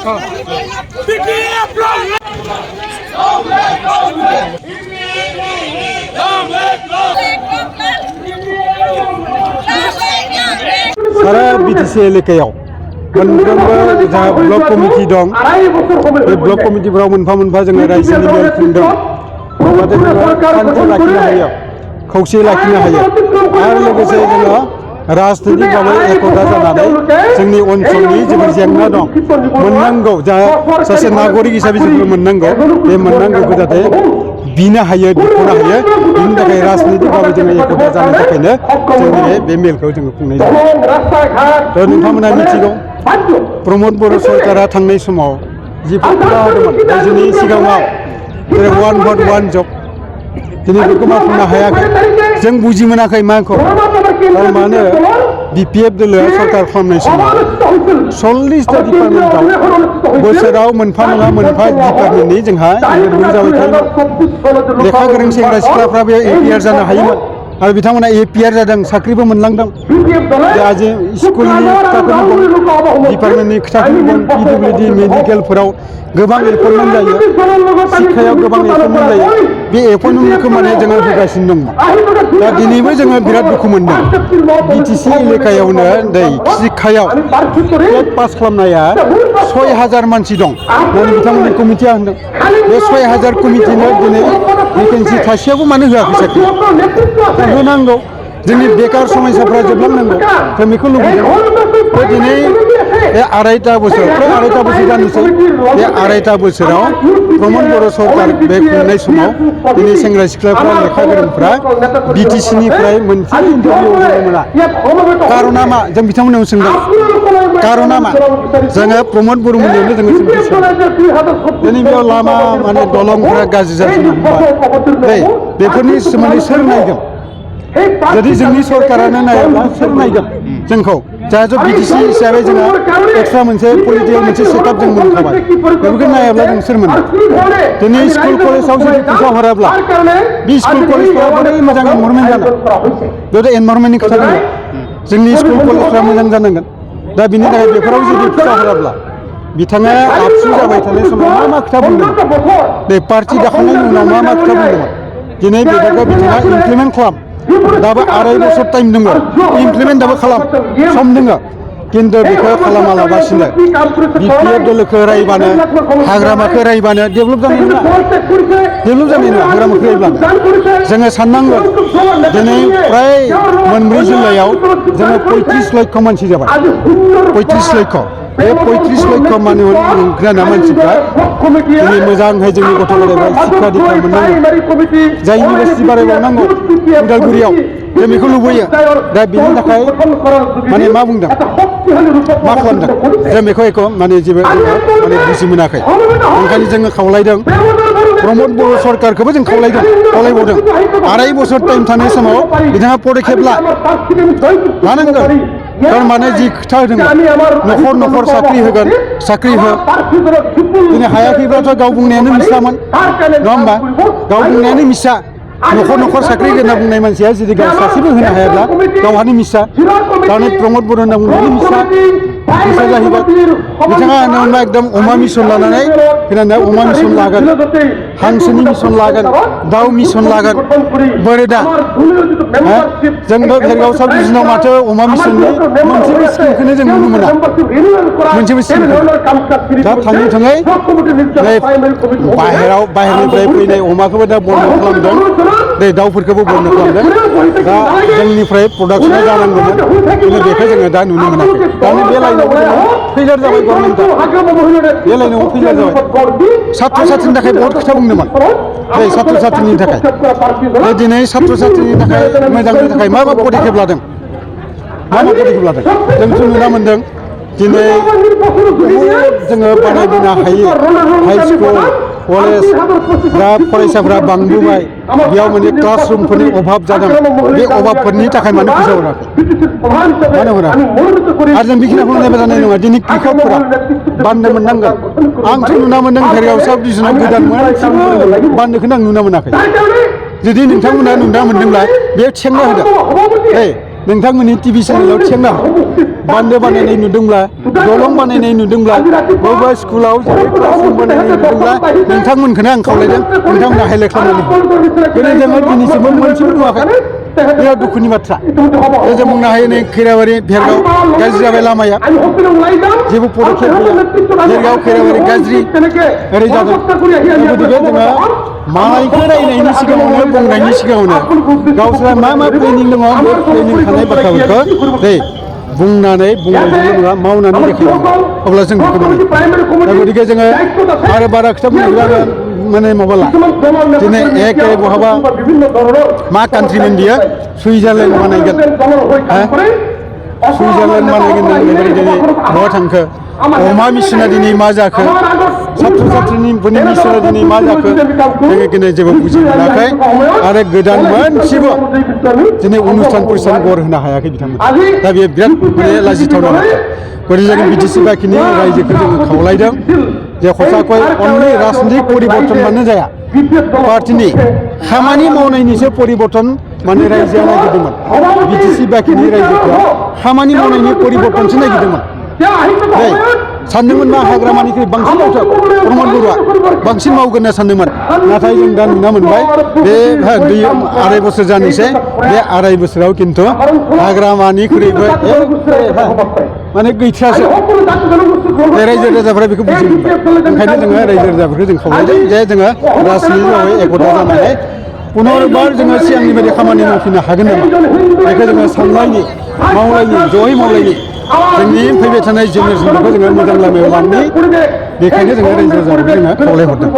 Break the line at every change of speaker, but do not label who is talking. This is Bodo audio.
सारा BTC एलेकायाव मोनफ्रोमबो जा ब्लक कमिटि दं बे ब्लक कमिटिफोराव मोनफा मोनफा जोङो रायजोनि मेल खुंदों जाहाथे जोङो शान्ति लाखिनो हायो खौसे लाखिनो हायो आरो लोगोसे जोङो राजनितिकभावे एकता जानानै जोंनि ओनसोलनि जोबोर जेंना दं मोननांगौ जा सासे नागरिक हिसाबै जोङो मोननांगौ बे मोननांगौखौ जाहाथे बिनो हायो बिख'नो हायो बिनि थाखाय राजनितिकभावे जोङो एकता जानायनि थाखायनो जोंनि बे मेलखौ जोङो खुंनाय जायो नोंथांमोना मिथिगौ प्रमद बर' सरकारा थांनाय समाव जि फुंखा होदोंमोन रायजोनि सिगाङाव जेरै वान भट वान जब दिनै बेखौ मावफुंनो हायाखै जों बुजि मोनाखै माखौ मानो BPF दोलोआ सरकार खालामनाय समाव 40टा डिपार्टमेन्टआव बोसोराव मोनफा नङा मोनफा डिपार्टमेन्टनि जोंहा इन्टारभिउ जाबाय थायोमोन लेखा गोरों सेंग्रा सिख्लाफ्रा बे APR जानो हायोमोन आरो बिथांमोना APR जादों साख्रिबो मोनलांदों दा जे स्कुलनि खोथाखौनो बुं डिपार्टमेन्टनि खोथाखौनो बुं PWD मेडिकेलफोराव गोबां एपइन्टमेन्ट जायो शिक्षायाव गोबां एपइन्टमेन्ट जायो बे एपइन्टमेन्टखौ माने जोङो होगासिनो दंमोन दा दिनैबो जोङो बिराद दुखु मोनदों BTC एलेकायावनो दै शिक्षायाव टेट पास खालामनाया 6000 मानसि दं होननानै बिथांमोननि कमिटिया होनदों बे 6000 कमिटिनो दिनै भेकेन्सि थासेयावबो मानो होआखै साख्रि होनांगौ जोंनि बेकार समस्याफ्रा जोबलांनांगौ जों बेखौ लुबैदों दिनै बे आरायता बोसोर जानोसै बे आरायता बोसोराव प्रमद बर' सरकार बे खुंनाय समाव दिनै सेंग्रा सिख्लाफ्रा लेखा गोरोंफ्रा BTC निफ्राय मोनसे इन्टारभिउ होनो मोना कारना मा जों बिथांमोननाव सोंदों कारना मा जोङो प्रमद बर' मोननियावनो जोङो सोंथि सोंदों दिनै बेयाव लामा माने दलंफ्रा गाज्रि जाजोबनो हमबाय बेफोरनि सोमोन्दै सोर नायगोन जुदि जोंनि सरकारानो नायाब्ला सोर नायगोन जोंखौ जाहाथे BTC हिसाबै जोङो एक्सट्रा मोनसे पलिटिकेल मोनसे सेटआप जों मोनखाबाय बेफोरखौ नायाब्ला जों सोर मोनो दिनै स्कुल कलेजाव जुदि फैसा हराब्ला बे स्कुल कलेजफोरा बोरै मोजां एनभारमेन्ट जानो बेयावथ' एनभारमेन्टनि खोथा दङ जोंनि स्कुल कलेजफ्रा मोजां जानांगोन दा बिनि थाखाय बेफोराव जुदि फैसा हराब्ला बिथाङा आबसु जाबाय थानाय समाव मा खोथा बुंदोंमोन बे पार्टि दाखांनायनि उनाव मा खोथा बुंदोंमोन दिनै बेफोरखौ बिथाङा इमप्लिमेन्ट खालाम दाबो 2.5 बोसोर टाइम दङ इमप्लिमेन्ट दाबो खालाम सम दङ खिन्थु बेखौ खालामालाबासिनो BPF दोलोखौ रायबानो हाग्रामाखौ रायबानो डेभेलप जानाय नङा हाग्रामाखौ रायब्लानो जोङो साननांगोन दिनै फ्राय मोनब्रै जिल्लायाव जोङो 35 लक्ष मानसि जाबाय 35 लक्ष बे 35 लक्ष मानसिफ्रा दिनै मोजांहाय जोंनि गथ' गथायफ्रा शिक्षा दीक्षा मोननांगौ जाय इउनिभार्सिटि बारायबावनांगौ उदालगुरियाव जों बेखौ लुबैयो दा बेनि थाखाय माने मा बुंदों मा खालामदों जों बेखौ एख' माने जेबो माने बुजि मोनाखै ओंखायनो जोङो खावलायदों प्रमद बर' सरकारखौबो जों खावलायबावदों 2.5 बोसोर टाइम थानाय समाव बिथाङा पदक्षेप लानांगोन थारमाने जि खोथा होदों न'खर साख्रि होगोन साख्रि हो दिनै हायाखैब्लाथ' गाव बुंनायानो मिसामोन नङा होमबा गाव बुंनायानो मिसा न'खर साख्रि होना बुंनाय मानसिया जुदि गाव सासेबो होनो हायाब्ला गावहानो मिसा दानि प्रमद बर' होनना बुंनायानो मिसा जाहैबाय बिथाङा होनोमोनबा एकदम अमा मिसन लानानै फैनानै अमा मिसन लागोन हांसोनि मिसन लागोन दाउ मिसन लागोन बोरै दा जोंबो भेरगाव साब डिभिजनाव माथो अमा मिसननि मोनसेबो स्किमखौनो जों नुनो मोना मोनसेबो स्किमखौ दा थाङै बाहेरनिफ्राय फैनाय अमाखौबो दा बन्द खालामदों दाउफोरखौबो बन्द खालामदों दा जोंनिफ्राय प्रडाक्सना जानांगौमोन खिन्थु बेखौ जोङो दा नुनो मोनाखै दानि बे लाइनावबो जोङो फैलार जाबाय गभर्नमेन्टआ बे लाइनावबो फैलार जाबाय सात्र साथ्रिनि थाखाय बहुत खोथा बुंदोंमोन सात्र साथ्रिनि थाखाय दिनै सात्र साथ्रिनि थाखाय मोजांनि थाखाय मा पदक्षेप लादों जोंथ' नुना मोन्दों दिनै जोङो बानायबोनो हायो हाइ स्कुल कलेज दा फरायसाफोरा बांबोबाय बेयाव माने क्लासरुमफोरनि अभाब जादों बे अभाबफोरनि थाखाय मानो फैसा हराखै मानो हराखै आरो जों बेखिनिखौ नायबा जानाय नङा दिनै कृषकफोरा बान्दो मोननांगोन आंथ' नुना मोन्दों भेरगाव साब डिभिजनाव गोदान मोनसेबो बान्दोखौनो आं नुना मोनाखै जुदि नोंथांमोना नुना मोन्दोंब्ला बेयाव थिखांना होदों नोंथांमोननि TV चेनेलाव थिखांना हो बान्दो बानायनाय नुदोंब्ला दलं बानायनाय नुदोंब्ला बबेबा स्कुलाव जेरै क्लासरुम बानायनाय नुदोंब्ला नोंथांमोनखौनो आं खावलायदों नोंथांमोना हाइलाइट खालामनानै दिनै जोङो दिनैसिमबो मोनसेबो नुवाखै बिराद दुखुनि बाथ्रा जों बुंनो हायो नै खैराबारि भेरगाव गाज्रि जाबाय लामाया जेबो पदक्षेप गैया भेरगाव खैराबारि गाज्रि ओरै जादों गतिके जोङो मालायखौ रायनायनि सिगाङावनो बुंनायनि सिगाङावनो गावसोरा मा प्लेनिं दङ बे प्लेनिं थानाय बाथ्राफोरखौ दै बुंनानै बुंनायजोंल' नङा मावनानै देखायनांगौ अब्ला जों बेखौ मोनो दा गतिके जोङो आरो बारा खोथा बुङोब्ला माने माबाला दिनै एखे बहाबा मा कान्ट्रिमोन बियो सुइजारलेण्ड बानायगोन सुइजारलेण्ड बानायगोन होननानै दिनै बहा थांखो अमा मिसना दिनै मा जाखो सात्र सात्रिनिफोरनि मिसना दिनै मा जाखो जोङो दिनै जेबो बुजि मोनाखै आरो गोदान मोनसेबो दिनै अनुस्थान प्रतिष्ठान गर होनो हायाखै बिथांमोन दा बेयो बिराद माने लाजिथावना बाथ्रा गतिके जों बिटिसि बाखिनि रायजोखौ जोङो खावलायदों जे हसाखै अनलि राजनितिक परिबर्तनबानो जाया पार्टिनि खामानि मावनायनिसो परिबर्तन माने रायजोआ नागिरदोंमोन बिटिसि बाखिनि रायजोखौ खामानि मावनायनि परिबर्तनसो नागिरदोंमोन दै सानदोंमोन मा हाग्रामानिख्रुइ बांसिन मावथों प्रमद बरुवा बांसिन मावगोन होनना सानदोंमोन नाथाय जों दा नुना मोनबाय बे 2.5 बोसोर जानोसै बे 2.5 बोसोराव खिन्थु हाग्रामानिख्रुइबो माने गैथ्रासो रायजो राजाफोरा बेखौ बुजि मोनबाय ओंखायनो जोङो रायजो राजाफोरखौ जों खावलायदों जे जोङो राजनितिकआवहाय एकता जानानै पुनरबार जोङो सिगांनि बायदि खामानि मावफिननो हागोन नामा बेखौ जोङो साननायनि मावलायनि जयै मावलायनि जोंनि फैबाय थानाय जेनेरेसनफोरखौ जोङो मोजां लामायाव लांनो बेखायनो जोङो रायजो राजाफोरखौ जोङो खावलायहरदों